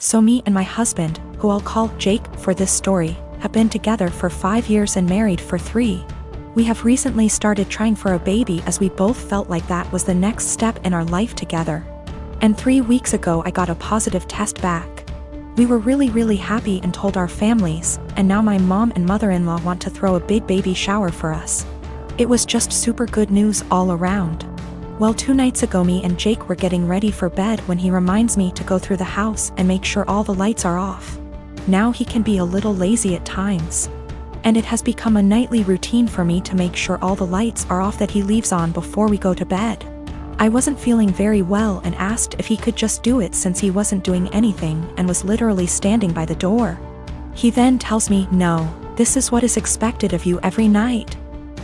So me and my husband, who I'll call Jake for this story, have been together for 5 years and married for 3. We have recently started trying for a baby as we both felt like that was the next step in our life together. And 3 weeks ago I got a positive test back. We were really happy and told our families, and now my mom and mother-in-law want to throw a big baby shower for us. It was just super good news all around. Well, 2 nights ago me and Jake were getting ready for bed when he reminds me to go through the house and make sure all the lights are off. Now he can be a little lazy at times. And it has become a nightly routine for me to make sure all the lights are off that he leaves on before we go to bed. I wasn't feeling very well and asked if he could just do it since he wasn't doing anything and was literally standing by the door. He then tells me, "No, this is what is expected of you every night."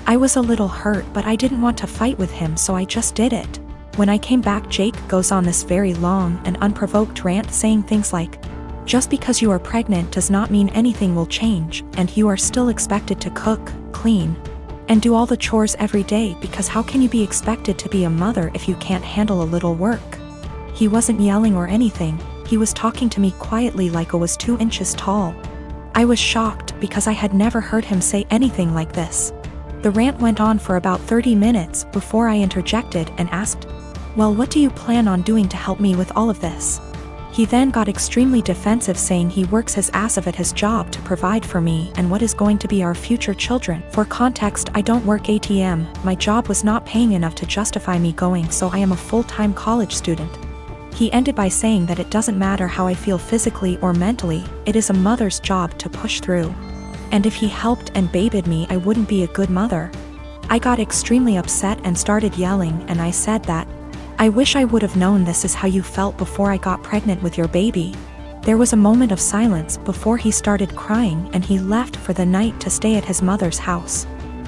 I was a little hurt, but I didn't want to fight with him, so I just did it. When I came back, Jake goes on this very long and unprovoked rant saying things like, "Just because you are pregnant does not mean anything will change, and you are still expected to cook, clean, and do all the chores every day because how can you be expected to be a mother if you can't handle a little work?" He wasn't yelling or anything, he was talking to me quietly like I was 2 inches tall. I was shocked because I had never heard him say anything like this. The rant went on for about 30 minutes before I interjected and asked, "Well, what do you plan on doing to help me with all of this?" He then got extremely defensive, saying he works his ass off at his job to provide for me and what is going to be our future children. For context, I don't work ATM, my job was not paying enough to justify me going, so I am a full-time college student. He ended by saying that it doesn't matter how I feel physically or mentally, it is a mother's job to push through. And if he helped and babied me, I wouldn't be a good mother. I got extremely upset and started yelling, and I said that, "I wish I would have known this is how you felt before I got pregnant with your baby." There was a moment of silence before he started crying and he left for the night to stay at his mother's house.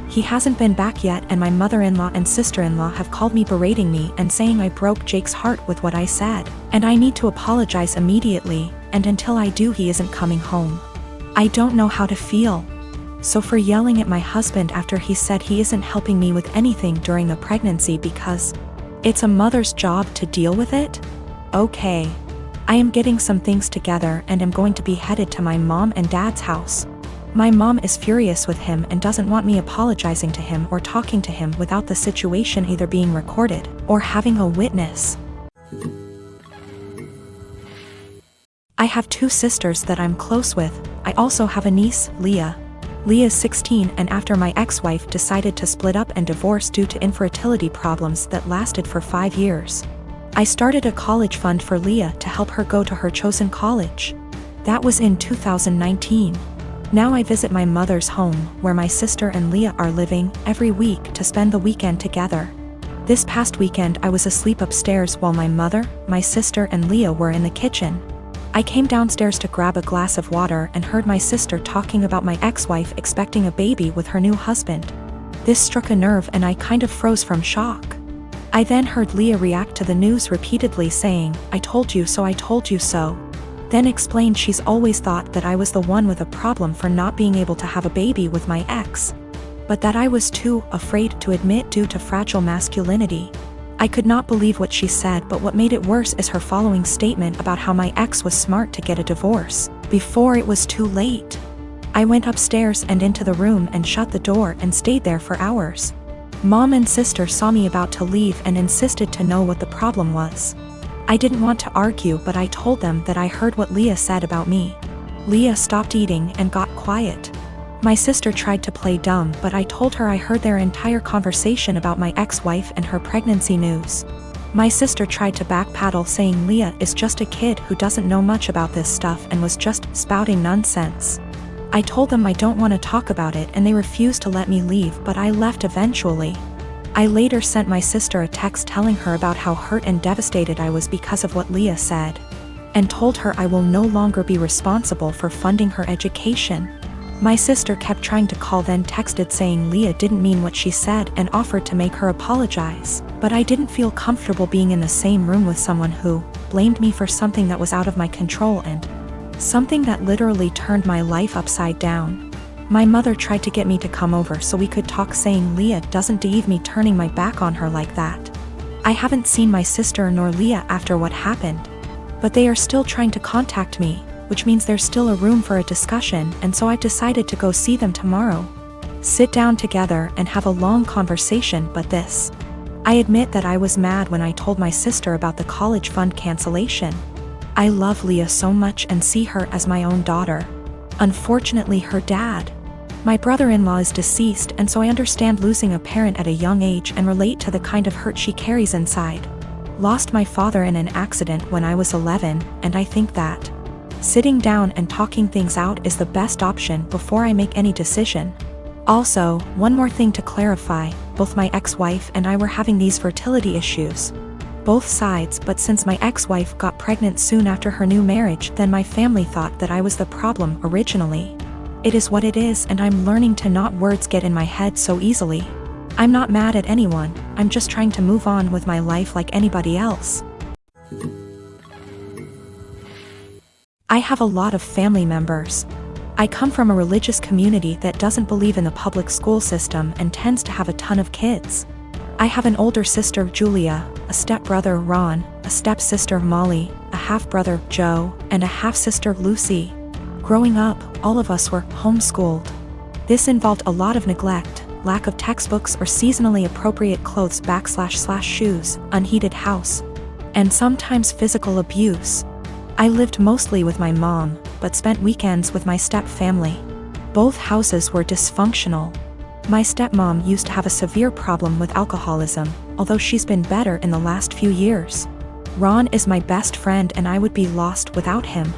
He hasn't been back yet, and my mother-in-law and sister-in-law have called me berating me and saying I broke Jake's heart with what I said, and I need to apologize immediately, and until I do he isn't coming home. I don't know how to feel. So for yelling at my husband after he said he isn't helping me with anything during the pregnancy because it's a mother's job to deal with it? Okay. I am getting some things together and am going to be headed to my mom and dad's house. My mom is furious with him and doesn't want me apologizing to him or talking to him without the situation either being recorded or having a witness. I have 2 sisters that I'm close with. I also have a niece, Leah. Leah is 16, and after my ex-wife decided to split up and divorce due to infertility problems that lasted for 5 years, I started a college fund for Leah to help her go to her chosen college. That was in 2019. Now I visit my mother's home, where my sister and Leah are living, every week to spend the weekend together. This past weekend I was asleep upstairs while my mother, my sister and Leah were in the kitchen. I came downstairs to grab a glass of water and heard my sister talking about my ex-wife expecting a baby with her new husband. This struck a nerve and I kind of froze from shock. I then heard Leah react to the news repeatedly saying, "I told you so, I told you so." Then explained she's always thought that I was the one with a problem for not being able to have a baby with my ex, but that I was too afraid to admit due to fragile masculinity. I could not believe what she said, but what made it worse is her following statement about how my ex was smart to get a divorce before it was too late. I went upstairs and into the room and shut the door and stayed there for hours. Mom and sister saw me about to leave and insisted to know what the problem was. I didn't want to argue, but I told them that I heard what Leah said about me. Leah stopped eating and got quiet. My sister tried to play dumb, but I told her I heard their entire conversation about my ex-wife and her pregnancy news. My sister tried to backpedal, saying Leah is just a kid who doesn't know much about this stuff and was just spouting nonsense. I told them I don't want to talk about it and they refused to let me leave, but I left eventually. I later sent my sister a text telling her about how hurt and devastated I was because of what Leah said, and told her I will no longer be responsible for funding her education. My sister kept trying to call, then texted saying Leah didn't mean what she said and offered to make her apologize, but I didn't feel comfortable being in the same room with someone who blamed me for something that was out of my control and something that literally turned my life upside down. My mother tried to get me to come over so we could talk, saying Leah doesn't deserve me turning my back on her like that. I haven't seen my sister nor Leah after what happened. But they are still trying to contact me, which means there's still a room for a discussion, and so I decided to go see them tomorrow. Sit down together and have a long conversation. But this. I admit that I was mad when I told my sister about the college fund cancellation. I love Leah so much and see her as my own daughter. Unfortunately, her dad. My brother-in-law is deceased, and so I understand losing a parent at a young age and relate to the kind of hurt she carries inside. Lost my father in an accident when I was 11, and I think that sitting down and talking things out is the best option before I make any decision. Also, one more thing to clarify, both my ex-wife and I were having these fertility issues. Both sides, but since my ex-wife got pregnant soon after her new marriage, then my family thought that I was the problem originally. It is what it is, and I'm learning to not words get in my head so easily. I'm not mad at anyone, I'm just trying to move on with my life like anybody else. I have a lot of family members. I come from a religious community that doesn't believe in the public school system and tends to have a ton of kids. I have an older sister, Julia, a stepbrother, Ron, a stepsister, Molly, a half-brother, Joe, and a half-sister, Lucy. Growing up, all of us were homeschooled. This involved a lot of neglect, lack of textbooks or seasonally appropriate clothes / shoes, unheated house, and sometimes physical abuse. I lived mostly with my mom, but spent weekends with my step-family. Both houses were dysfunctional. My stepmom used to have a severe problem with alcoholism, although she's been better in the last few years. Ron is my best friend and I would be lost without him.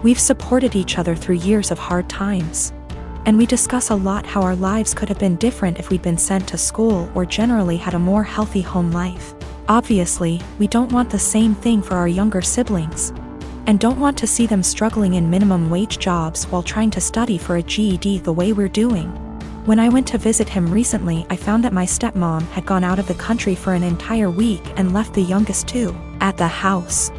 We've supported each other through years of hard times. And we discuss a lot how our lives could have been different if we'd been sent to school or generally had a more healthy home life. Obviously, we don't want the same thing for our younger siblings. And don't want to see them struggling in minimum wage jobs while trying to study for a GED the way we're doing. When I went to visit him recently, I found that my stepmom had gone out of the country for an entire week and left the youngest two at the house.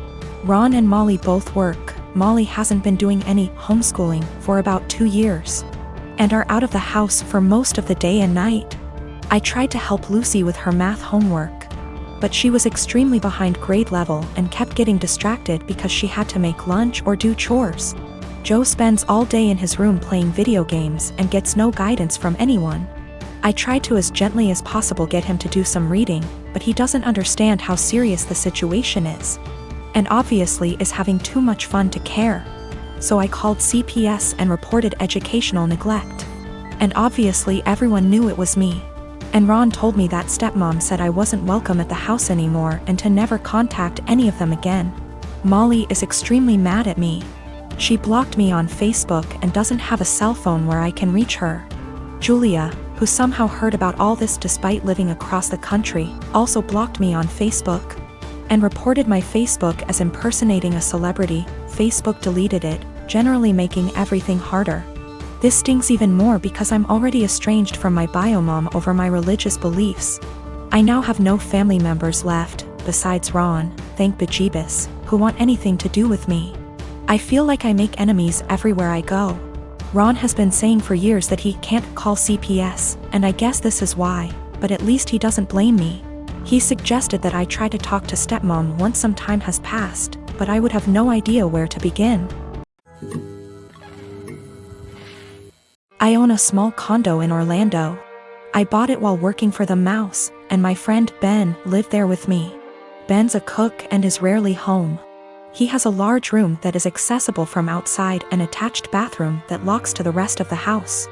Ron and Molly both work. Molly hasn't been doing any homeschooling for about 2 years and are out of the house for most of the day and night. I tried to help Lucy with her math homework, but she was extremely behind grade level and kept getting distracted because she had to make lunch or do chores. Joe spends all day in his room playing video games and gets no guidance from anyone. I tried to as gently as possible get him to do some reading, but he doesn't understand how serious the situation is. And obviously is having too much fun to care. So I called CPS and reported educational neglect. And obviously everyone knew it was me. And Ron told me that stepmom said I wasn't welcome at the house anymore and to never contact any of them again. Molly is extremely mad at me. She blocked me on Facebook and doesn't have a cell phone where I can reach her. Julia, who somehow heard about all this despite living across the country, also blocked me on Facebook and reported my Facebook as impersonating a celebrity. Facebook deleted it, generally making everything harder. This stings even more because I'm already estranged from my bio mom over my religious beliefs. I now have no family members left, besides Ron, thank bejeebus, who want anything to do with me. I feel like I make enemies everywhere I go. Ron has been saying for years that he can't call CPS, and I guess this is why, but at least he doesn't blame me. He suggested that I try to talk to stepmom once some time has passed, but I would have no idea where to begin. I own a small condo in Orlando. I bought it while working for the Mouse, and my friend Ben lived there with me. Ben's a cook and is rarely home. He has a large room that is accessible from outside and attached bathroom that locks to the rest of the house.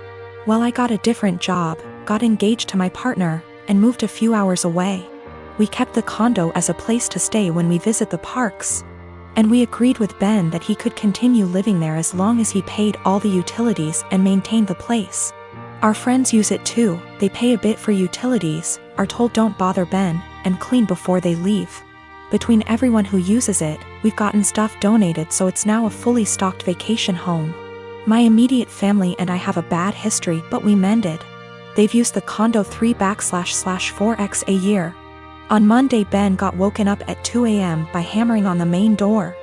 Well, I got a different job, got engaged to my partner, and moved a few hours away. We kept the condo as a place to stay when we visit the parks. And we agreed with Ben that he could continue living there as long as he paid all the utilities and maintained the place. Our friends use it too, they pay a bit for utilities, are told don't bother Ben, and clean before they leave. Between everyone who uses it, we've gotten stuff donated so it's now a fully stocked vacation home. My immediate family and I have a bad history, but we mended. They've used the condo 3//4x a year. On Monday, Ben got woken up at 2 a.m. by hammering on the main door.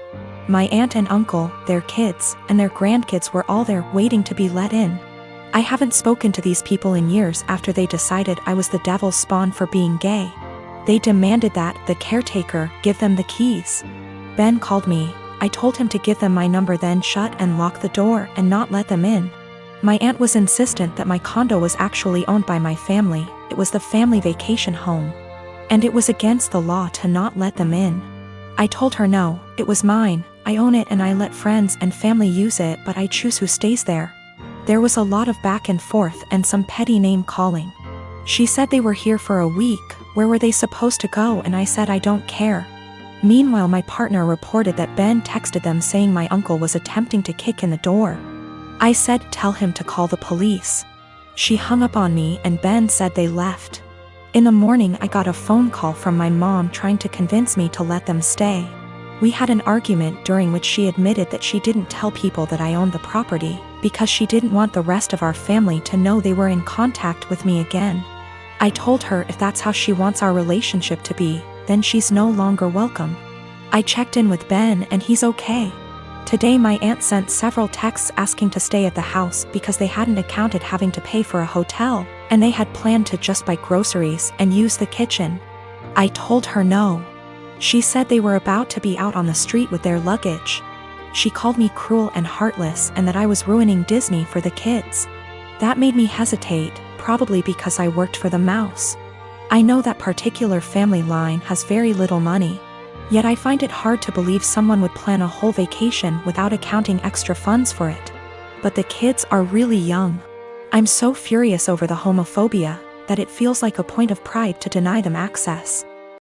My aunt and uncle, their kids, and their grandkids were all there waiting to be let in. I haven't spoken to these people in years after they decided I was the devil's spawn for being gay. They demanded that the caretaker give them the keys. Ben called me, I told him to give them my number, then shut and lock the door and not let them in. My aunt was insistent that my condo was actually owned by my family. It was the family vacation home, and it was against the law to not let them in. I told her no, it was mine, I own it and I let friends and family use it, but I choose who stays there. There was a lot of back and forth and some petty name calling. She said they were here for a week, where were they supposed to go, and I said I don't care. Meanwhile, my partner reported that Ben texted them saying my uncle was attempting to kick in the door. I said tell him to call the police. She hung up on me and Ben said they left. In the morning I got a phone call from my mom trying to convince me to let them stay. We had an argument during which she admitted that she didn't tell people that I owned the property, because she didn't want the rest of our family to know they were in contact with me again. I told her if that's how she wants our relationship to be, then she's no longer welcome. I checked in with Ben and he's okay. Today my aunt sent several texts asking to stay at the house because they hadn't accounted having to pay for a hotel, and they had planned to just buy groceries and use the kitchen. I told her no. She said they were about to be out on the street with their luggage. She called me cruel and heartless and that I was ruining Disney for the kids. That made me hesitate, probably because I worked for the mouse. I know that particular family line has very little money. Yet I find it hard to believe someone would plan a whole vacation without accounting extra funds for it. But the kids are really young. I'm so furious over the homophobia that it feels like a point of pride to deny them access.